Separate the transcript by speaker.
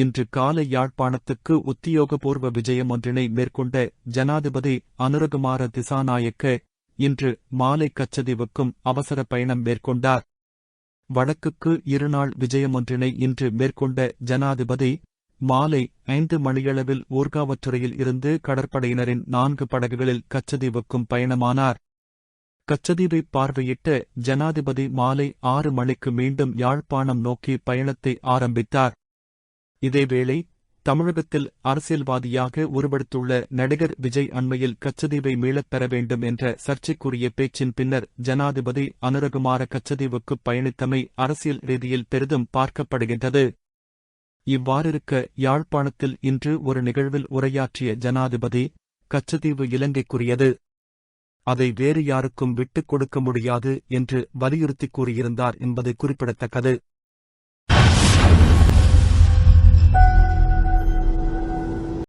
Speaker 1: இன்று காலை யாழ்ப்பாணத்துக்கு உத்தியோகபூர்வ விஜயமொன்றினை மேற்கொண்ட ஜனாதிபதி அனுரகுமார திசாநாயக்க இன்று மாலை கச்சதீவுக்கும் அவசர பயணம் மேற்கொண்டார். வடக்குக்கு 2 நாள் விஜயமொன்றினை இன்று மேற்கொண்ட ஜனாதிபதி மாலை 5 மணியளவில் ஊர்காவற்றுறையில் இருந்து கடற்படையினரின் 4 படகுகளில் கச்சதீவுக்கும் பயணமானார். கச்சதீவை பார்வையிட்ட ஜனாதிபதி மாலை 6 மணிக்கு மீண்டும் யாழ்ப்பாணம் நோக்கி பயணத்தை ஆரம்பித்தார். இதேவேளை தமிழகத்தில் அரசியல்வாதியாக உருவெடுத்துள்ள நடிகர் விஜய் அண்மையில் கச்சதீவை மீளப் பெற வேண்டும் என்ற சர்ச்சைக்குரிய பேச்சின் பின்னர் ஜனாதிபதி அனுரகுமார கச்சதீவுக்கு பயணித்தமை அரசியல் ரீதியில் பெரிதும் பார்க்கப்படுகின்றது. இவ்வாறிருக்க யாழ்ப்பாணத்தில் இன்று ஒரு நிகழ்வில் உரையாற்றிய ஜனாதிபதி, கச்சதீவு இலங்கைக்குரியது, அதை வேறு யாருக்கும் விட்டுக் கொடுக்க முடியாது என்று வலியுறுத்தி கூறியிருந்தார் என்பது குறிப்பிடத்தக்கது.